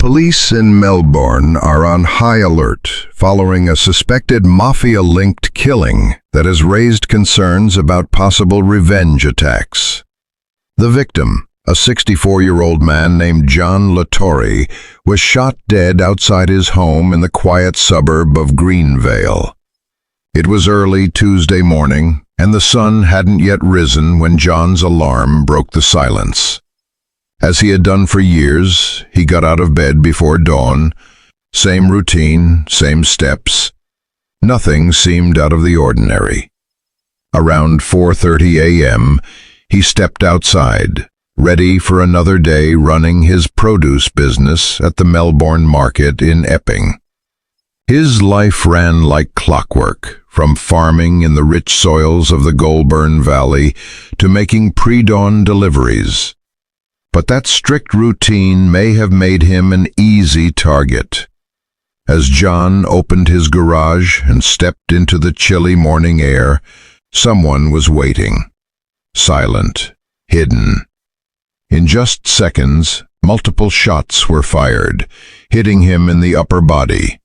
Police in Melbourne are on high alert following a suspected mafia-linked killing that has raised concerns about possible revenge attacks. The victim, a 64-year-old man named John Latorre, was shot dead outside his home in the quiet suburb of Greenvale. It was early Tuesday morning, and the sun hadn't yet risen when John's alarm broke the silence. As he had done for years, he got out of bed before dawn. Same routine, same steps. Nothing seemed out of the ordinary. Around 4:30 a.m., he stepped outside, ready for another day running his produce business at the Melbourne market in Epping. His life ran like clockwork, from farming in the rich soils of the Goulburn Valley to making pre-dawn deliveries. But that strict routine may have made him an easy target. As John opened his garage and stepped into the chilly morning air, someone was waiting. Silent, hidden. In just seconds, multiple shots were fired, hitting him in the upper body.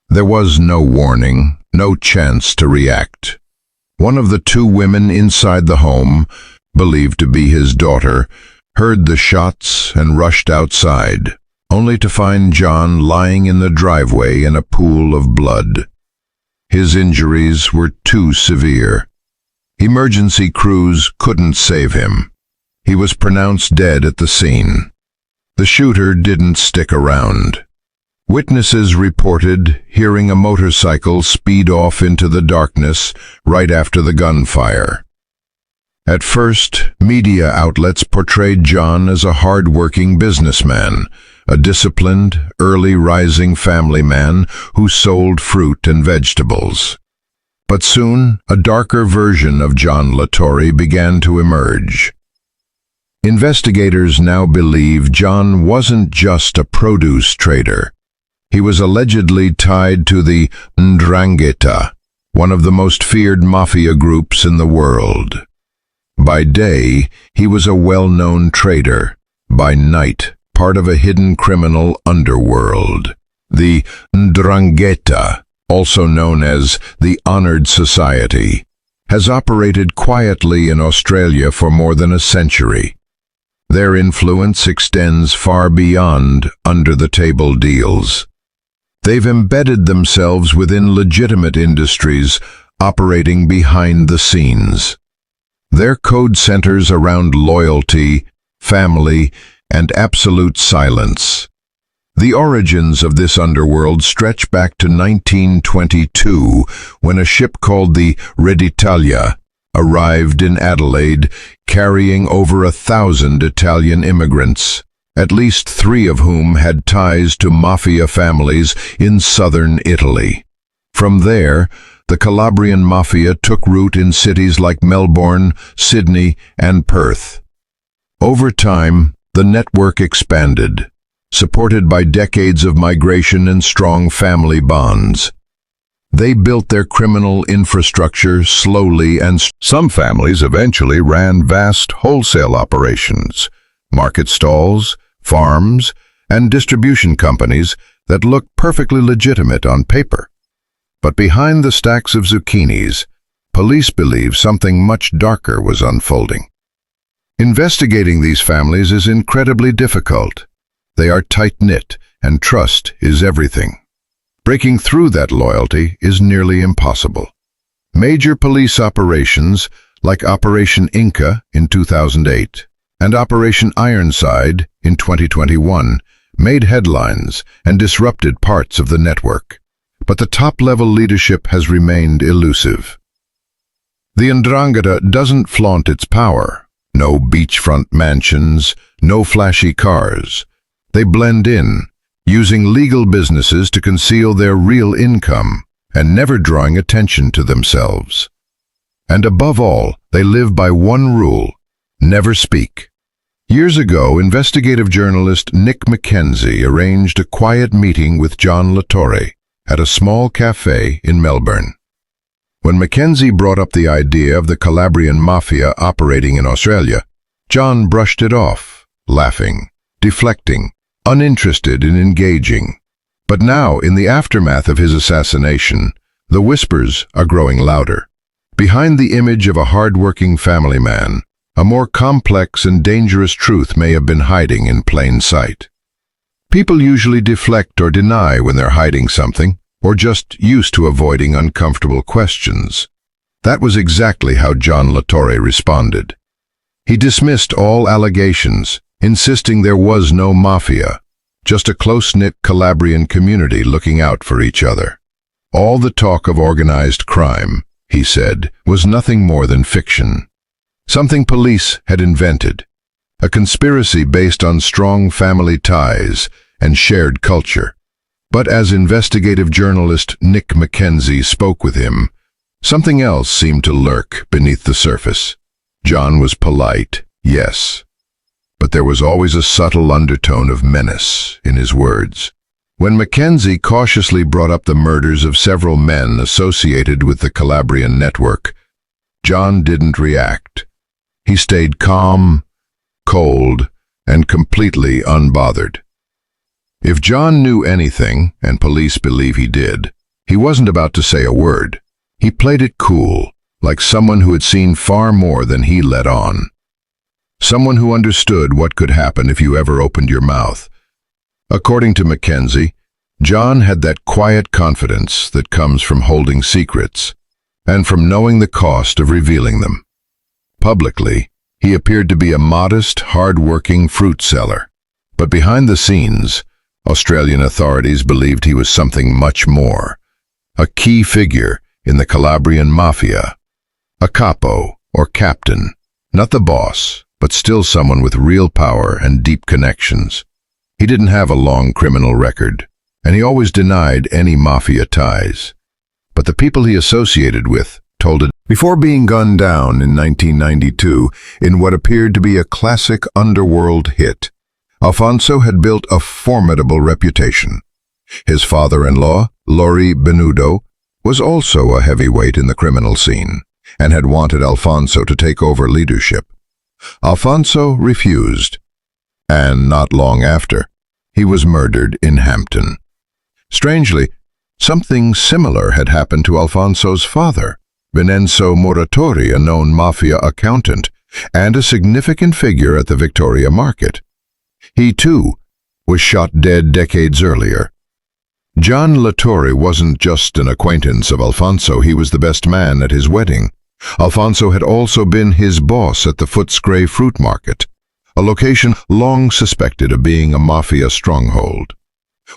There was no warning, no chance to react. One of the two women inside the home, believed to be his daughter, heard the shots and rushed outside, only to find John lying in the driveway in a pool of blood. His injuries were too severe. Emergency crews couldn't save him. He was pronounced dead at the scene. The shooter didn't stick around. Witnesses reported hearing a motorcycle speed off into the darkness right after the gunfire. At first, media outlets portrayed John as a hard-working businessman, a disciplined, early-rising family man who sold fruit and vegetables. But soon, a darker version of John Latorre began to emerge. Investigators now believe John wasn't just a produce trader. He was allegedly tied to the Ndrangheta, one of the most feared mafia groups in the world. By day, he was a well-known trader. By night, part of a hidden criminal underworld. The Ndrangheta, also known as the Honored Society, has operated quietly in Australia for more than a century. Their influence extends far beyond under-the-table deals. They've embedded themselves within legitimate industries, operating behind the scenes. Their code centers around loyalty, family, and absolute silence. The origins of this underworld stretch back to 1922, when a ship called the Red Italia arrived in Adelaide, carrying over 1,000 Italian immigrants, at least 3 of whom had ties to mafia families in southern Italy. From there, the Calabrian mafia took root in cities like Melbourne, Sydney, and Perth. Over time, the network expanded, supported by decades of migration and strong family bonds. They built their criminal infrastructure slowly, and some families eventually ran vast wholesale operations, market stalls, farms, and distribution companies that looked perfectly legitimate on paper. But behind the stacks of zucchinis, police believe something much darker was unfolding. Investigating these families is incredibly difficult. They are tight-knit, and trust is everything. Breaking through that loyalty is nearly impossible. Major police operations, like Operation Inca in 2008 and Operation Ironside in 2021, made headlines and disrupted parts of the network. But the top-level leadership has remained elusive. The Ndrangheta doesn't flaunt its power. No beachfront mansions, no flashy cars. They blend in, using legal businesses to conceal their real income and never drawing attention to themselves. And above all, they live by one rule: never speak. Years ago, investigative journalist Nick McKenzie arranged a quiet meeting with John Latorre at a small cafe in Melbourne. When Mackenzie brought up the idea of the Calabrian mafia operating in Australia, John brushed it off, laughing, deflecting, uninterested in engaging. But now, in the aftermath of his assassination, the whispers are growing louder. Behind the image of a hard-working family man, a more complex and dangerous truth may have been hiding in plain sight. People usually deflect or deny when they're hiding something, or just used to avoiding uncomfortable questions. That was exactly how John Latorre responded. He dismissed all allegations, insisting there was no mafia, just a close-knit Calabrian community looking out for each other. All the talk of organized crime, he said, was nothing more than fiction. Something police had invented, a conspiracy based on strong family ties and shared culture. But as investigative journalist Nick Mackenzie spoke with him, something else seemed to lurk beneath the surface. John was polite, yes, but there was always a subtle undertone of menace in his words. When Mackenzie cautiously brought up the murders of several men associated with the Calabrian network, John didn't react. He stayed calm, cold, and completely unbothered. If John knew anything, and police believe he did, he wasn't about to say a word. He played it cool, like someone who had seen far more than he let on. Someone who understood what could happen if you ever opened your mouth. According to Mackenzie, John had that quiet confidence that comes from holding secrets, and from knowing the cost of revealing them. Publicly, he appeared to be a modest, hard-working fruit seller. But behind the scenes, Australian authorities believed he was something much more. A key figure in the Calabrian mafia. A capo, or captain. Not the boss, but still someone with real power and deep connections. He didn't have a long criminal record, and he always denied any mafia ties. But the people he associated with told it. Before being gunned down in 1992 in what appeared to be a classic underworld hit, Alfonso had built a formidable reputation. His father-in-law, Lori Benudo, was also a heavyweight in the criminal scene, and had wanted Alfonso to take over leadership. Alfonso refused, and not long after, he was murdered in Hampton. Strangely, something similar had happened to Alfonso's father, Vincenzo Muratori, a known mafia accountant, and a significant figure at the Victoria Market. He, too, was shot dead decades earlier. John Latorre wasn't just an acquaintance of Alfonso, he was the best man at his wedding. Alfonso had also been his boss at the Footscray Fruit Market, a location long suspected of being a mafia stronghold.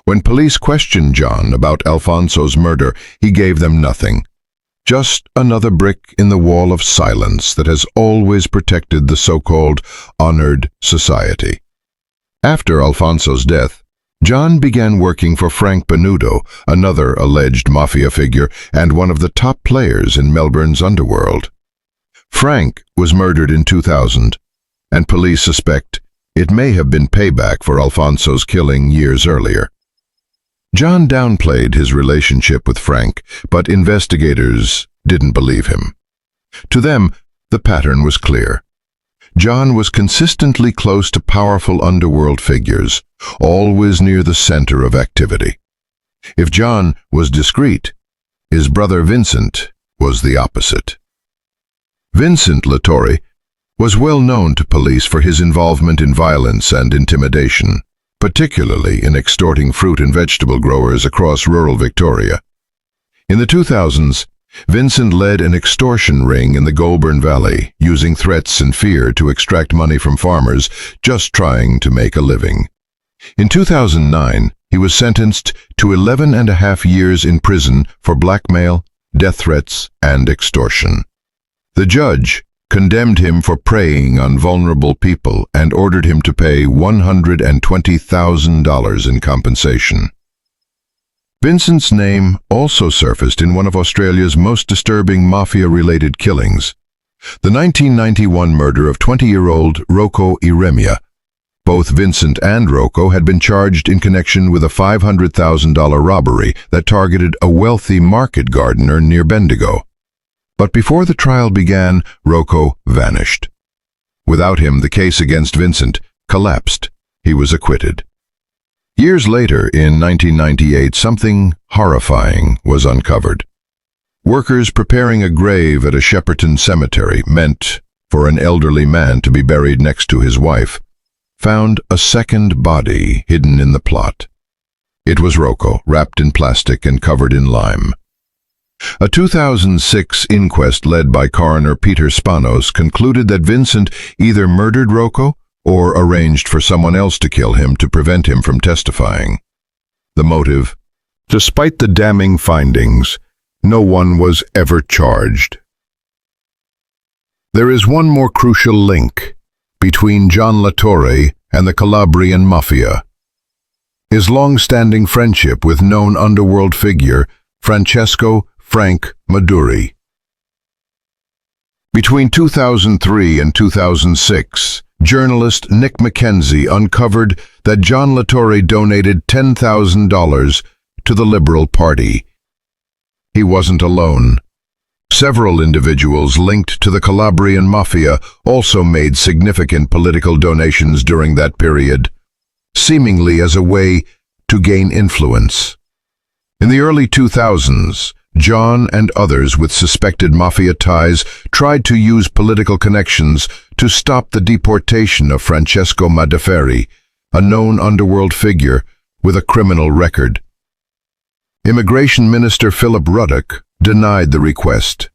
When police questioned John about Alfonso's murder, he gave them nothing. Just another brick in the wall of silence that has always protected the so-called honored society. After Alfonso's death, John began working for Frank Benudo, another alleged mafia figure and one of the top players in Melbourne's underworld. Frank was murdered in 2000, and police suspect it may have been payback for Alfonso's killing years earlier. John downplayed his relationship with Frank, but investigators didn't believe him. To them, the pattern was clear. John was consistently close to powerful underworld figures, always near the center of activity. If John was discreet, his brother Vincent was the opposite. Vincent Latorre was well known to police for his involvement in violence and intimidation, particularly in extorting fruit and vegetable growers across rural Victoria. In the 2000s, Vincent led an extortion ring in the Goulburn Valley, using threats and fear to extract money from farmers just trying to make a living. In 2009, he was sentenced to 11.5 years in prison for blackmail, death threats, and extortion. The judge condemned him for preying on vulnerable people and ordered him to pay $120,000 in compensation. Vincent's name also surfaced in one of Australia's most disturbing mafia-related killings, the 1991 murder of 20-year-old Rocco Iremia. Both Vincent and Rocco had been charged in connection with a $500,000 robbery that targeted a wealthy market gardener near Bendigo. But before the trial began, Rocco vanished. Without him, the case against Vincent collapsed. He was acquitted. Years later, in 1998, something horrifying was uncovered. Workers preparing a grave at a Shepperton cemetery, meant for an elderly man to be buried next to his wife, found a second body hidden in the plot. It was Rocco, wrapped in plastic and covered in lime. A 2006 inquest led by coroner Peter Spanos concluded that Vincent either murdered Rocco or arranged for someone else to kill him to prevent him from testifying. The motive? Despite the damning findings, no one was ever charged. There is one more crucial link between John Latorre and the Calabrian mafia. His long-standing friendship with known underworld figure Francesco Frank Maduri. Between 2003 and 2006, journalist Nick McKenzie uncovered that John Latorre donated $10,000 to the Liberal Party. He wasn't alone. Several individuals linked to the Calabrian mafia also made significant political donations during that period, seemingly as a way to gain influence. In the early 2000s, John and others with suspected mafia ties tried to use political connections to stop the deportation of Francesco Madaferi, a known underworld figure with a criminal record. Immigration Minister Philip Ruddock denied the request,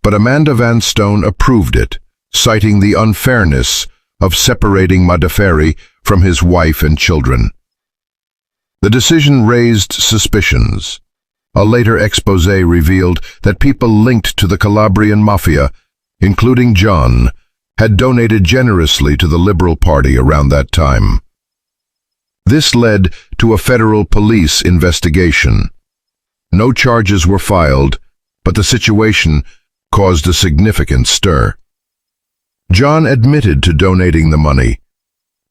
but Amanda Van Stone approved it, citing the unfairness of separating Madaferi from his wife and children. The decision raised suspicions. A later expose revealed that people linked to the Calabrian mafia, including John, had donated generously to the Liberal Party around that time. This led to a federal police investigation. No charges were filed, but the situation caused a significant stir. John admitted to donating the money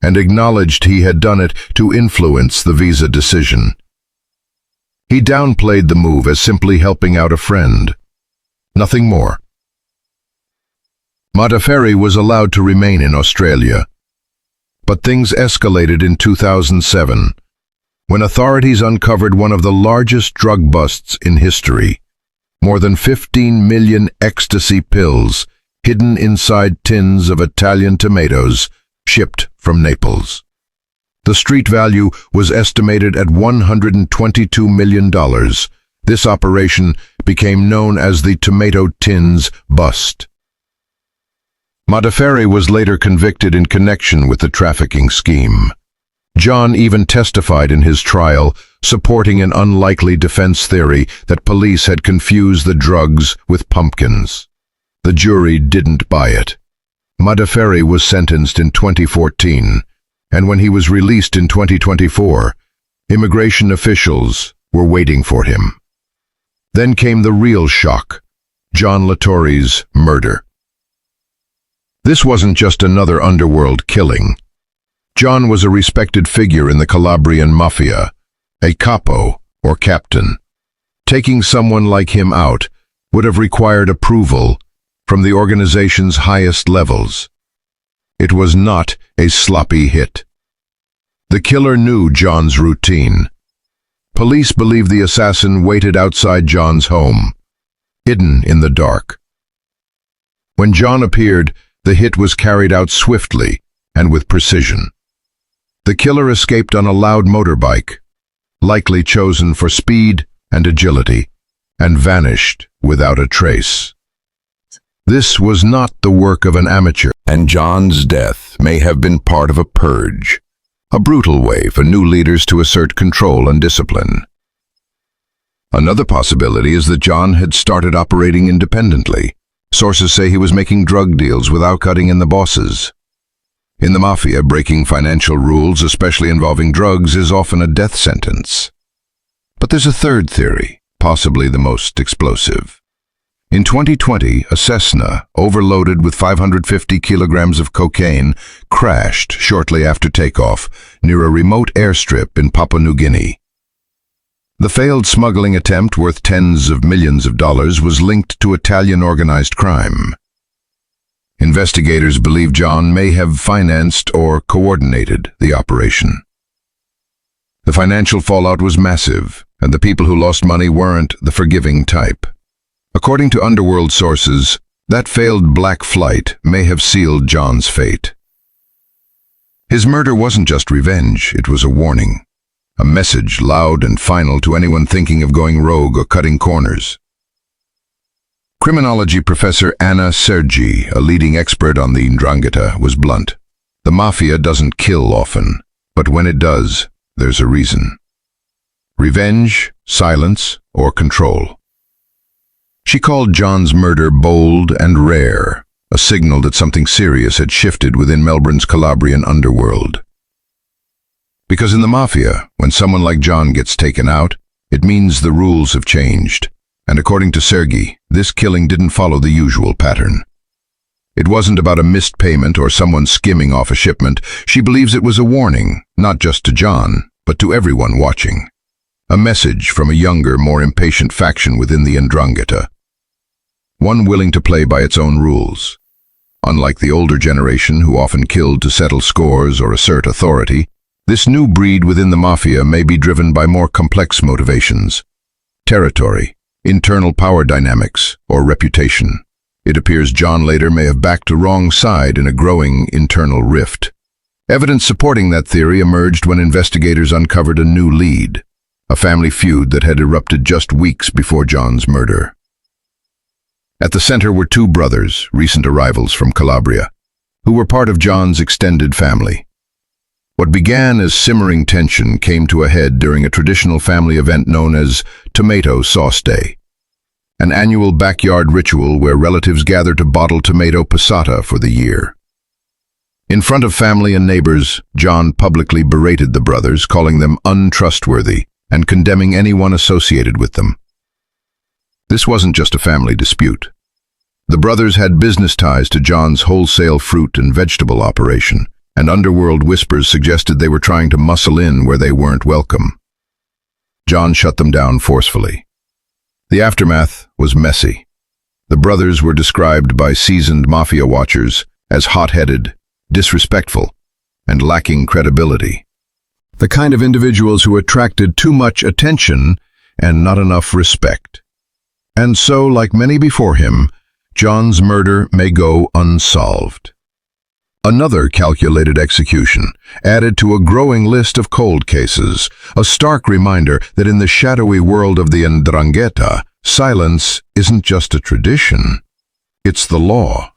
and acknowledged he had done it to influence the visa decision. He downplayed the move as simply helping out a friend. Nothing more. Madaferi was allowed to remain in Australia. But things escalated in 2007, when authorities uncovered one of the largest drug busts in history. More than 15 million ecstasy pills hidden inside tins of Italian tomatoes shipped from Naples. The street value was estimated at $122 million. This operation became known as the Tomato Tins Bust. Madaferi was later convicted in connection with the trafficking scheme. John even testified in his trial, supporting an unlikely defense theory that police had confused the drugs with pumpkins. The jury didn't buy it. Madaferi was sentenced in 2014. And when he was released in 2024, immigration officials were waiting for him. Then came the real shock, John Latorre's murder. This wasn't just another underworld killing. John was a respected figure in the Calabrian mafia, a capo or captain. Taking someone like him out would have required approval from the organization's highest levels. It was not a sloppy hit. The killer knew John's routine. Police believe the assassin waited outside John's home, hidden in the dark. When John appeared, the hit was carried out swiftly and with precision. The killer escaped on a loud motorbike, likely chosen for speed and agility, and vanished without a trace. This was not the work of an amateur, and John's death may have been part of a purge, a brutal way for new leaders to assert control and discipline. Another possibility is that John had started operating independently. Sources say he was making drug deals without cutting in the bosses. In the mafia, breaking financial rules, especially involving drugs, is often a death sentence. But there's a third theory, possibly the most explosive. In 2020, a Cessna, overloaded with 550 kilograms of cocaine, crashed shortly after takeoff near a remote airstrip in Papua New Guinea. The failed smuggling attempt, worth tens of millions of dollars, was linked to Italian organized crime. Investigators believe John may have financed or coordinated the operation. The financial fallout was massive, and the people who lost money weren't the forgiving type. According to underworld sources, that failed black flight may have sealed John's fate. His murder wasn't just revenge, it was a warning. A message loud and final to anyone thinking of going rogue or cutting corners. Criminology professor Anna Sergi, a leading expert on the Ndrangheta, was blunt. The mafia doesn't kill often, but when it does, there's a reason. Revenge, silence, or control. She called John's murder bold and rare, a signal that something serious had shifted within Melbourne's Calabrian underworld. Because in the mafia, when someone like John gets taken out, it means the rules have changed. And according to Sergi, this killing didn't follow the usual pattern. It wasn't about a missed payment or someone skimming off a shipment. She believes it was a warning, not just to John, but to everyone watching. A message from a younger, more impatient faction within the Ndrangheta. One willing to play by its own rules. Unlike the older generation who often killed to settle scores or assert authority, this new breed within the mafia may be driven by more complex motivations. Territory, internal power dynamics, or reputation. It appears John later may have backed a wrong side in a growing internal rift. Evidence supporting that theory emerged when investigators uncovered a new lead, a family feud that had erupted just weeks before John's murder. At the center were two brothers, recent arrivals from Calabria, who were part of John's extended family. What began as simmering tension came to a head during a traditional family event known as Tomato Sauce Day, an annual backyard ritual where relatives gather to bottle tomato passata for the year. In front of family and neighbors, John publicly berated the brothers, calling them untrustworthy and condemning anyone associated with them. This wasn't just a family dispute. The brothers had business ties to John's wholesale fruit and vegetable operation, and underworld whispers suggested they were trying to muscle in where they weren't welcome. John shut them down forcefully. The aftermath was messy. The brothers were described by seasoned mafia watchers as hot-headed, disrespectful, and lacking credibility. The kind of individuals who attracted too much attention and not enough respect. And so, like many before him, John's murder may go unsolved. Another calculated execution, added to a growing list of cold cases, a stark reminder that in the shadowy world of the Ndrangheta, silence isn't just a tradition, it's the law.